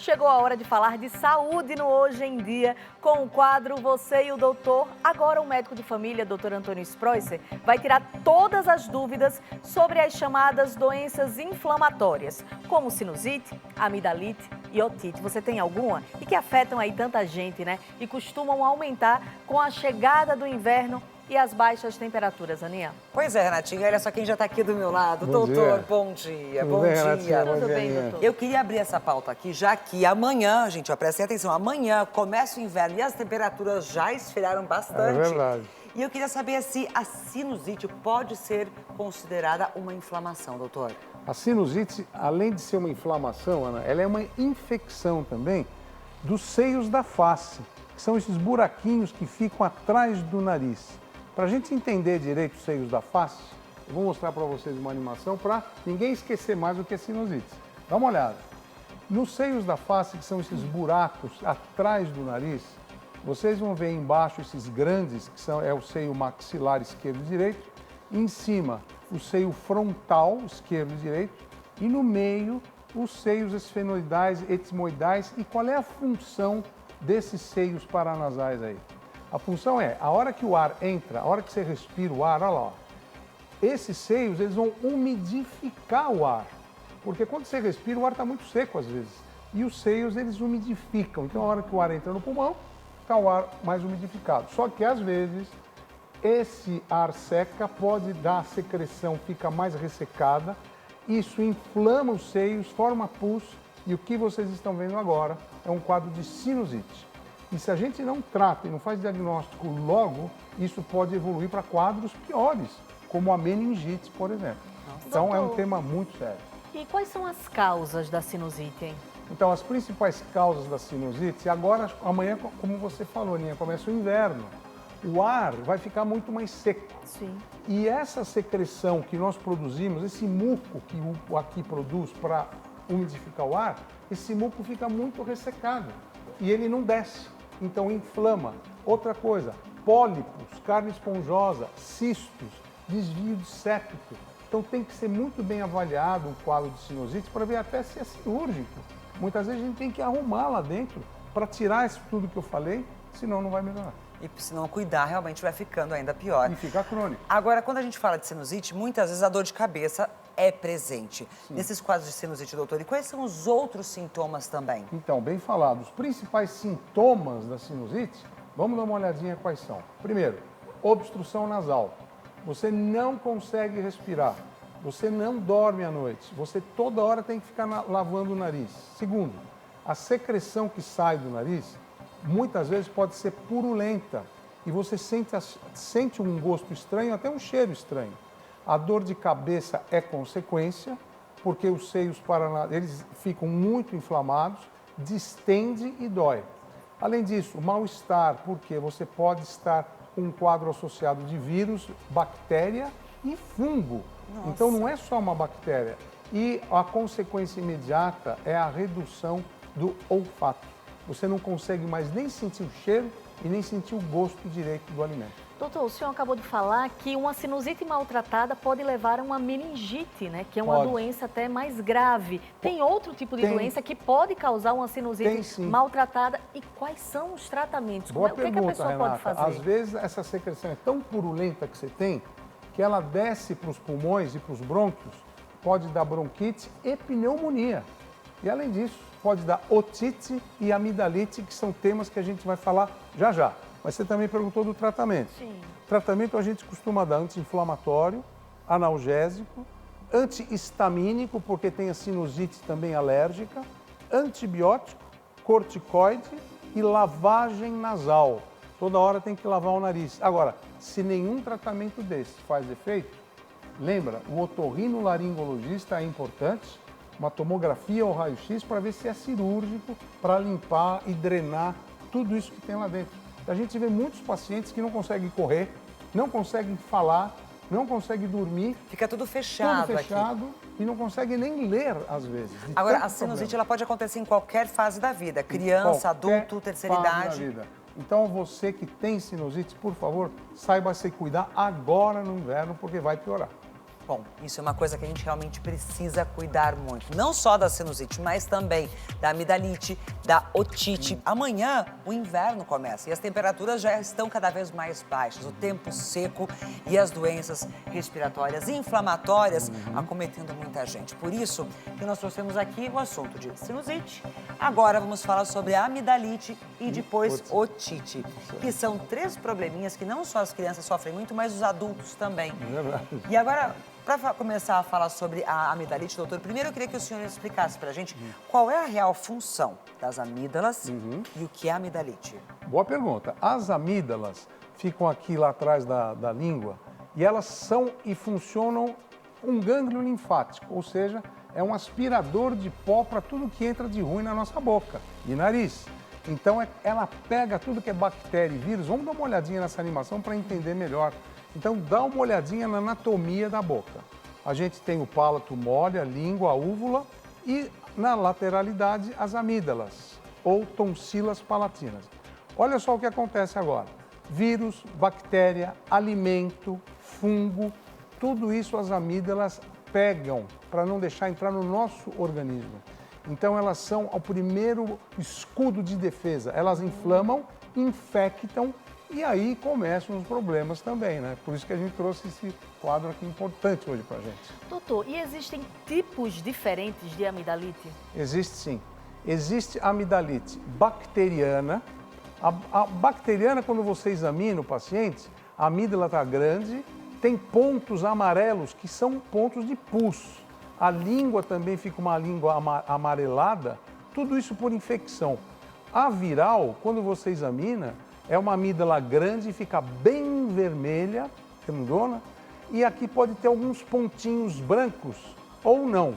Chegou a hora de falar de saúde no Hoje em Dia, com o quadro Você e o Doutor. Agora o médico de família, Dr. Antônio Spreusser, vai tirar todas as dúvidas sobre as chamadas doenças inflamatórias, como sinusite, amidalite e otite. Você tem alguma? E que afetam aí tanta gente, né? E costumam aumentar com a chegada do inverno e as baixas temperaturas, Aninha. Pois é, Renatinha, olha só quem já está aqui do meu lado. Bom Doutor, dia. bom dia, Tudo bom bem, dia. Renatinha? Tudo bem, doutor? Eu queria abrir essa pauta aqui, já que amanhã, gente, ó, prestem atenção, amanhã começa o inverno e as temperaturas já esfriaram bastante. É verdade. E eu queria saber se a sinusite pode ser considerada uma inflamação, doutor. A sinusite, além de ser uma inflamação, Ana, ela é uma infecção também dos seios da face, que são esses buraquinhos que ficam atrás do nariz. Para a gente entender direito os seios da face, eu vou mostrar para vocês uma animação para ninguém esquecer mais o que é sinusite. Dá uma olhada. Nos seios da face, que são esses buracos atrás do nariz, vocês vão ver embaixo esses grandes, que é o seio maxilar esquerdo e direito, em cima o seio frontal esquerdo e direito e no meio os seios esfenoidais, etmoidais. E qual é a função desses seios paranasais aí? A função é, a hora que o ar entra, a hora que você respira o ar, olha lá, ó, esses seios eles vão umidificar o ar, porque quando você respira o ar está muito seco às vezes, e os seios eles umidificam, então a hora que o ar entra no pulmão, está o ar mais umidificado. Só que às vezes esse ar seca pode dar a secreção, fica mais ressecada, isso inflama os seios, forma pus, e o que vocês estão vendo agora é um quadro de sinusite. E se a gente não trata e não faz diagnóstico logo, isso pode evoluir para quadros piores, como a meningite, por exemplo. Então é um tema muito sério. E quais são as causas da sinusite, hein? Então as principais causas da sinusite, agora, amanhã, como você falou, Aninha, começa o inverno. O ar vai ficar muito mais seco. Sim. E essa secreção que nós produzimos, esse muco que o aqui produz para umidificar o ar, esse muco fica muito ressecado e ele não desce, então inflama. Outra coisa, pólipos, carne esponjosa, cistos, desvio de septo. Então tem que ser muito bem avaliado um quadro de sinusite para ver até se é cirúrgico. Muitas vezes a gente tem que arrumar lá dentro para tirar isso tudo que eu falei, senão não vai melhorar. E se não cuidar, realmente vai ficando ainda pior. E fica crônico. Agora, quando a gente fala de sinusite, muitas vezes a dor de cabeça é presente. Sim. Nesses quadros de sinusite, doutor, e quais são os outros sintomas também? Então, bem falado, os principais sintomas da sinusite, vamos dar uma olhadinha quais são. Primeiro, obstrução nasal. Você não consegue respirar, você não dorme à noite, você toda hora tem que ficar lavando o nariz. Segundo, a secreção que sai do nariz, muitas vezes pode ser purulenta e você sente um gosto estranho, até um cheiro estranho. A dor de cabeça é consequência, porque os seios eles ficam muito inflamados, distende e dói. Além disso, mal-estar, porque você pode estar com um quadro associado de vírus, bactéria e fungo. Nossa. Então não é só uma bactéria. E a consequência imediata é a redução do olfato. Você não consegue mais nem sentir o cheiro e nem sentir o gosto direito do alimento. Doutor, o senhor acabou de falar que uma sinusite maltratada pode levar a uma meningite, né? Que é uma Pode. doença até mais grave. Tem outro tipo de Tem. doença que pode causar uma sinusite Tem, sim. maltratada? E quais são os tratamentos? Boa O que é que a pergunta, pessoa Renata. pode fazer? Às vezes essa secreção é tão purulenta que você tem que ela desce para os pulmões e para os brônquios, pode dar bronquite e pneumonia. E além disso, pode dar otite e amidalite, que são temas que a gente vai falar já já. Mas você também perguntou do tratamento. Sim. Tratamento a gente costuma dar anti-inflamatório, analgésico, antihistamínico, porque tem a sinusite também alérgica, antibiótico, corticoide e lavagem nasal. Toda hora tem que lavar o nariz. Agora, se nenhum tratamento desse faz efeito, lembra, o otorrinolaringologista é importante, uma tomografia ou raio-x para ver se é cirúrgico, para limpar e drenar tudo isso que tem lá dentro. A gente vê muitos pacientes que não conseguem correr, não conseguem falar, não conseguem dormir. Fica tudo fechado, tudo fechado aqui. E não conseguem nem ler, às vezes. Agora, a sinusite ela pode acontecer em qualquer fase da vida. Criança, adulto, terceira idade. Então, você que tem sinusite, por favor, saiba se cuidar agora no inverno, porque vai piorar. Bom, isso é uma coisa que a gente realmente precisa cuidar muito. Não só da sinusite, mas também da amidalite, da otite. Amanhã o inverno começa e as temperaturas já estão cada vez mais baixas. O tempo seco e as doenças respiratórias e inflamatórias acometendo muita gente. Por isso que nós trouxemos aqui o assunto de sinusite. Agora vamos falar sobre a amidalite e depois otite, que são 3 probleminhas que não só as crianças sofrem muito, mas os adultos também. É verdade. E agora, para começar a falar sobre a amidalite, doutor, primeiro eu queria que o senhor explicasse para a gente qual é a real função das amígdalas e o que é a amidalite. Boa pergunta. As amígdalas ficam aqui lá atrás da língua e elas são e funcionam um gânglio linfático, ou seja, é um aspirador de pó para tudo que entra de ruim na nossa boca e nariz. Então, ela pega tudo que é bactéria e vírus. Vamos dar uma olhadinha nessa animação para entender melhor. Então, dá uma olhadinha na anatomia da boca. A gente tem o palato mole, a língua, a úvula e, na lateralidade, as amígdalas, ou tonsilas palatinas. Olha só o que acontece agora. Vírus, bactéria, alimento, fungo, tudo isso as amígdalas pegam para não deixar entrar no nosso organismo. Então, elas são o primeiro escudo de defesa. Elas inflamam, infectam e aí começam os problemas também, né? Por isso que a gente trouxe esse quadro aqui importante hoje pra gente. Doutor, e existem tipos diferentes de amidalite? Existe sim. Existe a amidalite bacteriana. A bacteriana, quando você examina o paciente, a amígdala está grande, tem pontos amarelos que são pontos de pus. A língua também fica uma língua amarelada, tudo isso por infecção. A viral, quando você examina, é uma amígdala grande e fica bem vermelha, grandona, e aqui pode ter alguns pontinhos brancos ou não.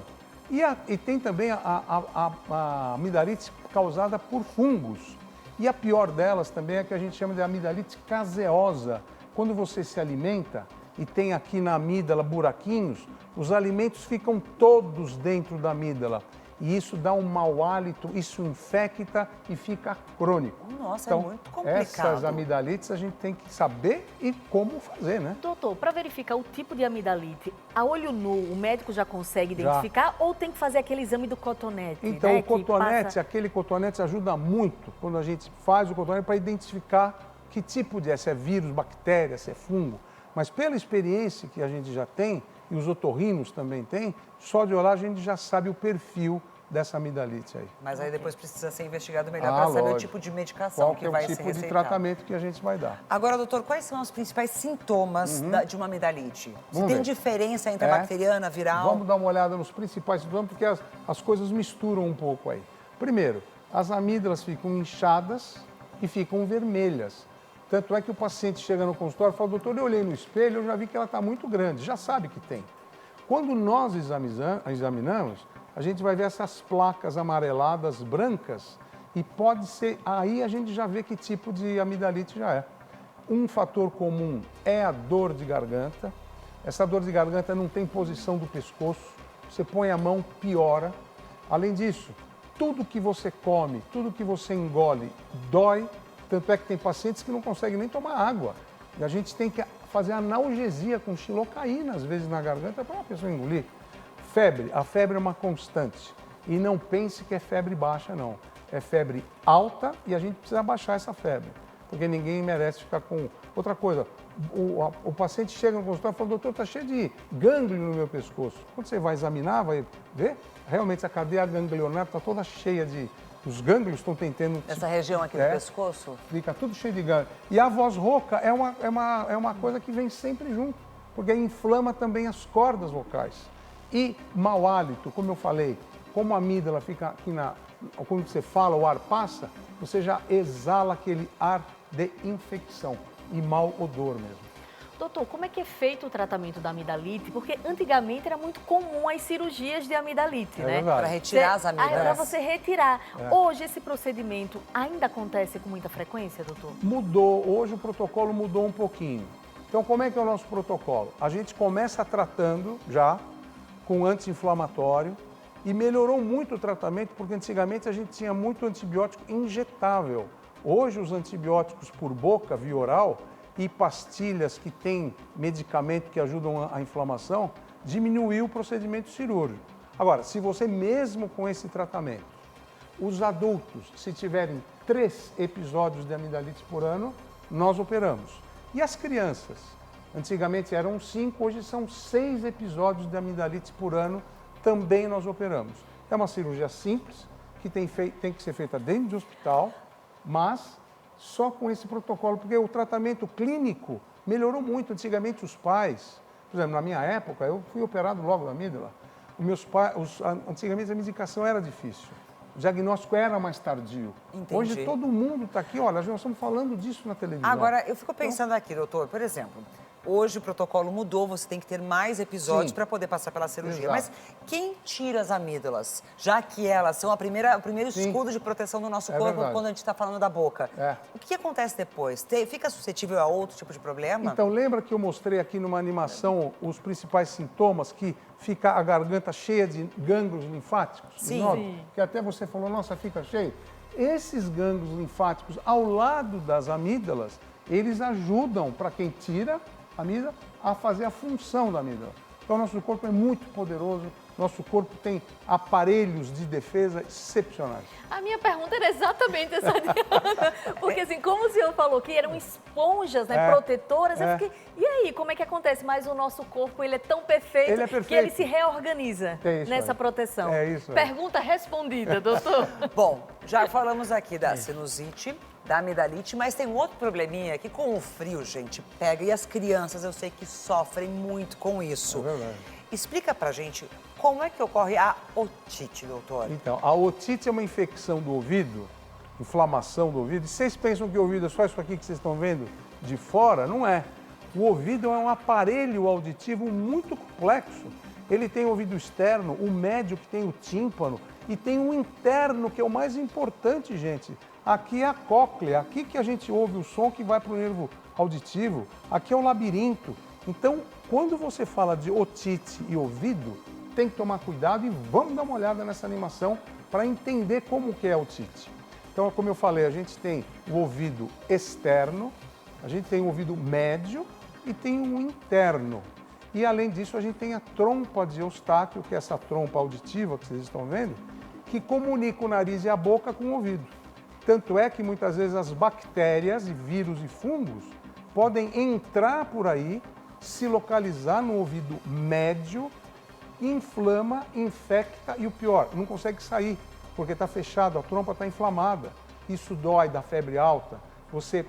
E tem também a amidalite causada por fungos. E a pior delas também é a que a gente chama de amidalite caseosa. Quando você se alimenta e tem aqui na amígdala buraquinhos, os alimentos ficam todos dentro da amígdala. E isso dá um mau hálito, isso infecta e fica crônico. Nossa, então, é muito complicado. Essas amidalites a gente tem que saber e como fazer, né? Doutor, para verificar o tipo de amidalite, a olho nu, o médico já consegue identificar ou tem que fazer aquele exame do cotonete? Então, né, o cotonete, aquele cotonete ajuda muito quando a gente faz o cotonete para identificar que tipo se é vírus, bactéria, se é fungo. Mas pela experiência que a gente já tem, e os otorrinos também têm, só de olhar a gente já sabe o perfil dessa amidalite aí. Mas aí depois precisa ser investigado melhor para saber o tipo de medicação que vai ser receitada. Qual é o tipo de tratamento que a gente vai dar. Agora, doutor, quais são os principais sintomas de uma amidalite? Se Vamos tem ver. diferença entre a bacteriana, viral? Vamos dar uma olhada nos principais sintomas, porque as coisas misturam um pouco aí. Primeiro, as amígdalas ficam inchadas e ficam vermelhas. Tanto é que o paciente chega no consultório e fala, doutor, eu olhei no espelho, eu já vi que ela está muito grande, já sabe que tem. Quando nós examinamos, a gente vai ver essas placas amareladas, brancas, e pode ser, aí a gente já vê que tipo de amidalite já é. Um fator comum é a dor de garganta. Essa dor de garganta não tem posição do pescoço, você põe a mão, piora. Além disso, tudo que você come, tudo que você engole, dói. Tanto é que tem pacientes que não conseguem nem tomar água. E a gente tem que fazer analgesia com xilocaína, às vezes, na garganta, para a pessoa engolir. Febre. A febre é uma constante. E não pense que é febre baixa, não. É febre alta e a gente precisa baixar essa febre. Porque ninguém merece ficar com... Outra coisa, o paciente chega no consultório e fala, doutor, está cheio de gânglio no meu pescoço. Quando você vai examinar, vai ver, realmente a cadeia ganglionar está toda cheia de... Os gânglios estão tentando... Essa região aqui do pescoço? Fica tudo cheio de gânglio. E a voz rouca é uma coisa que vem sempre junto, porque inflama também as cordas vocais. E mau hálito, como eu falei, como a amígdala fica aqui quando você fala, o ar passa, você já exala aquele ar de infecção e mau odor mesmo. Doutor, como é que é feito o tratamento da amidalite? Porque antigamente era muito comum as cirurgias de amidalite, né? Verdade. Para retirar as amígdalas. Para você retirar. Hoje esse procedimento ainda acontece com muita frequência, doutor? Mudou, hoje o protocolo mudou um pouquinho. Então como é que é o nosso protocolo? A gente começa tratando já com anti-inflamatório e melhorou muito o tratamento porque antigamente a gente tinha muito antibiótico injetável. Hoje os antibióticos por boca, via oral, e pastilhas que têm medicamento que ajudam a inflamação, diminuir o procedimento cirúrgico. Agora, se você mesmo com esse tratamento, os adultos, se tiverem 3 episódios de amidalite por ano, nós operamos. E as crianças? Antigamente eram 5, hoje são 6 episódios de amidalite por ano, também nós operamos. É uma cirurgia simples, que tem que ser feita dentro de hospital, mas só com esse protocolo, porque o tratamento clínico melhorou muito. Antigamente os pais, por exemplo, na minha época, eu fui operado logo da amígdala. Antigamente a medicação era difícil, o diagnóstico era mais tardio. Entendi. Hoje todo mundo está aqui, olha, nós estamos falando disso na televisão. Agora, eu fico pensando aqui, doutor, por exemplo, hoje o protocolo mudou, você tem que ter mais episódios para poder passar pela cirurgia. Exato. Mas quem tira as amígdalas? Já que elas são o primeiro escudo de proteção do nosso corpo verdade. quando a gente está falando da boca. É. O que acontece depois? Fica suscetível a outro tipo de problema? Então, lembra que eu mostrei aqui numa animação os principais sintomas, que fica a garganta cheia de gânglios linfáticos? Sim. Sim. Que até você falou, nossa, fica cheio. Esses gânglios linfáticos ao lado das amígdalas, eles ajudam, para quem tira a amígdala, a fazer a função da amígdala. Então, nosso corpo é muito poderoso, nosso corpo tem aparelhos de defesa excepcionais. A minha pergunta era exatamente essa, Diana. Porque assim, como o senhor falou que eram esponjas, né, protetoras, eu fiquei, e aí, como é que acontece? Mas o nosso corpo, ele é tão perfeito, Ele é perfeito. que ele se reorganiza É isso nessa aí. proteção. É isso aí. Pergunta respondida, doutor. Bom, já falamos aqui da sinusite, da amidalite, mas tem um outro probleminha que com o frio, gente, pega. E as crianças, eu sei que sofrem muito com isso. É verdade. Explica pra gente como é que ocorre a otite, doutor. Então, a otite é uma infecção do ouvido, inflamação do ouvido. E vocês pensam que o ouvido é só isso aqui que vocês estão vendo de fora? Não é. O ouvido é um aparelho auditivo muito complexo. Ele tem o ouvido externo, o médio que tem o tímpano e tem o interno, que é o mais importante, gente. Aqui é a cóclea, aqui que a gente ouve o som que vai para o nervo auditivo. Aqui é o labirinto. Então, quando você fala de otite e ouvido, tem que tomar cuidado e vamos dar uma olhada nessa animação para entender como que é a otite. Então, como eu falei, a gente tem o ouvido externo, a gente tem o ouvido médio e tem o interno. E, além disso, a gente tem a trompa de Eustáquio, que é essa trompa auditiva que vocês estão vendo, que comunica o nariz e a boca com o ouvido. Tanto é que, muitas vezes, as bactérias, e vírus e fungos podem entrar por aí, se localizar no ouvido médio, inflama, infecta e o pior, não consegue sair, porque está fechado, a trompa está inflamada. Isso dói, dá febre alta, você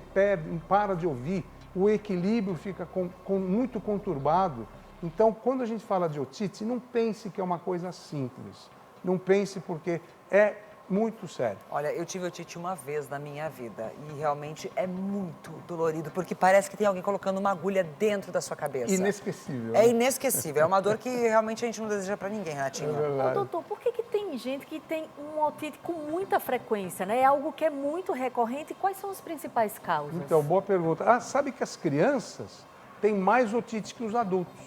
para de ouvir, o equilíbrio fica muito conturbado. Então, quando a gente fala de otite, não pense que é uma coisa simples. Não pense, porque é muito sério. Olha, eu tive otite uma vez na minha vida e realmente é muito dolorido, porque parece que tem alguém colocando uma agulha dentro da sua cabeça. Inesquecível. É né? inesquecível, é uma dor que realmente a gente não deseja pra ninguém, Renatinho. É verdade. Ô, doutor, por que tem gente que tem um otite com muita frequência, né? É algo que é muito recorrente. Quais são as principais causas? Então, boa pergunta. Sabe que as crianças têm mais otite que os adultos,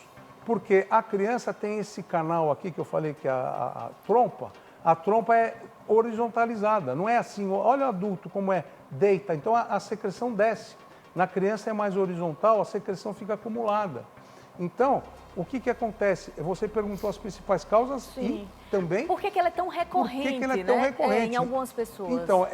porque a criança tem esse canal aqui que eu falei que a trompa é horizontalizada, não é assim, olha o adulto como é, deita, então a secreção desce. Na criança é mais horizontal, a secreção fica acumulada. Então, o que acontece? Você perguntou as principais causas. Sim. E também... Por que ela é tão recorrente, Por que ela é tão né? recorrente? Em algumas pessoas. Então,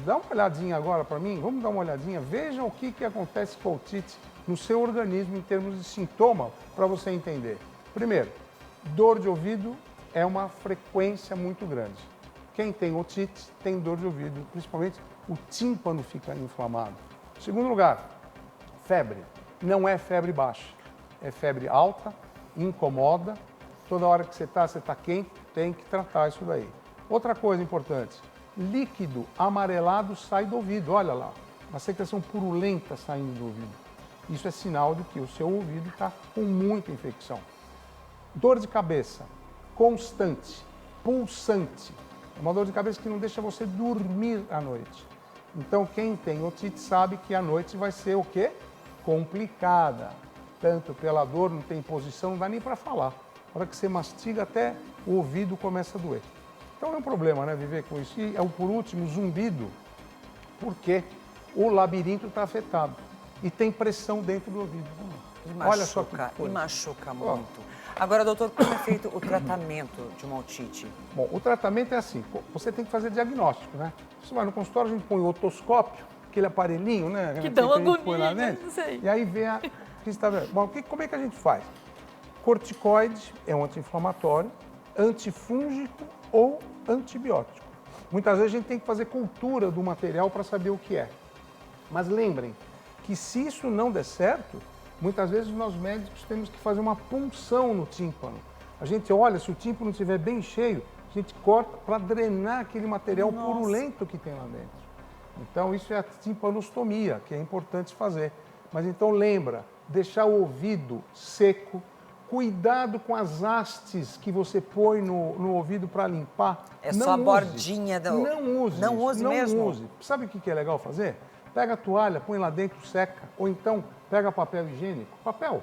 dá uma olhadinha agora para mim, vamos dar uma olhadinha, veja o que acontece com a otite no seu organismo em termos de sintoma, para você entender. Primeiro, dor de ouvido é uma frequência muito grande. Quem tem otite tem dor de ouvido, principalmente o tímpano fica inflamado. Segundo lugar, febre. Não é febre baixa, é febre alta, incomoda. Toda hora que você está quente, tem que tratar isso daí. Outra coisa importante, líquido amarelado sai do ouvido, olha lá, uma secreção purulenta saindo do ouvido. Isso é sinal de que o seu ouvido está com muita infecção. Dor de cabeça, constante, pulsante. É uma dor de cabeça que não deixa você dormir à noite. Então, quem tem otite sabe que a noite vai ser o quê? Complicada. Tanto pela dor, não tem posição, não dá nem para falar. Na hora que você mastiga, até o ouvido começa a doer. Então é um problema, né, viver com isso. E, por último, zumbido, porque o labirinto está afetado e tem pressão dentro do ouvido. E Olha só que machuca, e coisa. machuca muito. Agora, doutor, como é feito o tratamento de uma otite? Bom, o tratamento é assim, você tem que fazer diagnóstico, né? Você vai no consultório, a gente põe o otoscópio, aquele aparelhinho, né? Que dá uma a gente põe lá agonia, dentro, não sei. E aí vê o que está vendo. Bom, como é que a gente faz? Corticoide é um anti-inflamatório, antifúngico ou antibiótico. Muitas vezes a gente tem que fazer cultura do material para saber o que é. Mas lembrem que se isso não der certo, muitas vezes nós médicos temos que fazer uma punção no tímpano. A gente olha, se o tímpano estiver bem cheio, a gente corta para drenar aquele material purulento que tem lá dentro. Então isso é a timpanostomia, que é importante fazer. Mas então lembra, deixar o ouvido seco, cuidado com as hastes que você põe no ouvido para limpar. É só a bordinha do... Não use. Não use mesmo? Não use. Sabe o que é legal fazer? Pega a toalha, põe lá dentro, seca. Ou então, pega papel higiênico. Papel.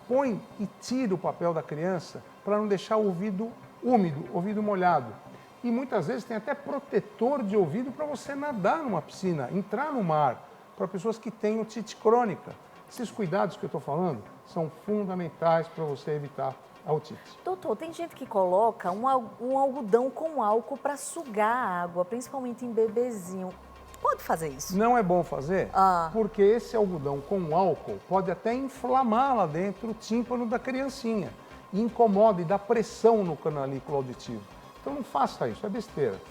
Põe e tira o papel da criança para não deixar o ouvido úmido, ouvido molhado. E muitas vezes tem até protetor de ouvido para você nadar numa piscina, entrar no mar, para pessoas que têm otite crônica. Esses cuidados que eu estou falando são fundamentais para você evitar a otite. Doutor, tem gente que coloca um algodão com álcool para sugar a água, principalmente em bebezinho. Pode fazer isso? Não é bom fazer, porque esse algodão com álcool pode até inflamar lá dentro o tímpano da criancinha. E incomoda e dá pressão no canalículo auditivo. Então não faça isso, é besteira.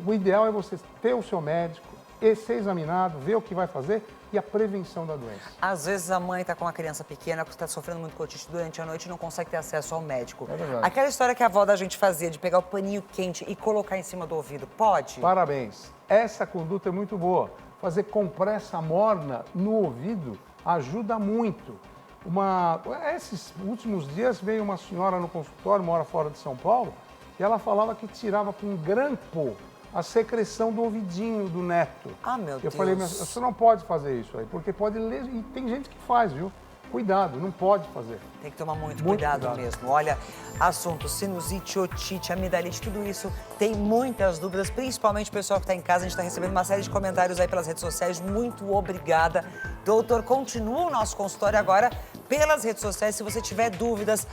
O ideal é você ter o seu médico, ser examinado, ver o que vai fazer e a prevenção da doença. Às vezes a mãe está com uma criança pequena que está sofrendo muito com otite durante a noite e não consegue ter acesso ao médico. É verdade. Aquela história que a avó da gente fazia de pegar o paninho quente e colocar em cima do ouvido, pode? Parabéns. Essa conduta é muito boa. Fazer compressa morna no ouvido ajuda muito. Esses últimos dias veio uma senhora no consultório, mora fora de São Paulo, e ela falava que tirava com grampo a secreção do ouvidinho do neto. Ah, meu Deus. Eu falei, mas você não pode fazer isso aí, porque pode ler, e tem gente que faz, viu? Cuidado, não pode fazer. Tem que tomar muito cuidado mesmo. Olha, assunto sinusite, otite, amidalite, tudo isso tem muitas dúvidas, principalmente o pessoal que está em casa. A gente está recebendo uma série de comentários aí pelas redes sociais. Muito obrigada. Doutor, continua o nosso consultório agora pelas redes sociais. Se você tiver dúvidas,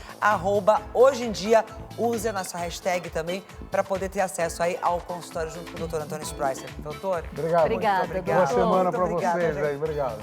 @hojeemdia, use a nossa hashtag também para poder ter acesso aí ao consultório junto com o doutor Antônio Spreisser. Doutor, Obrigado. Obrigada, muito obrigado. Boa semana Muito para obrigada, vocês gente. aí. Obrigado.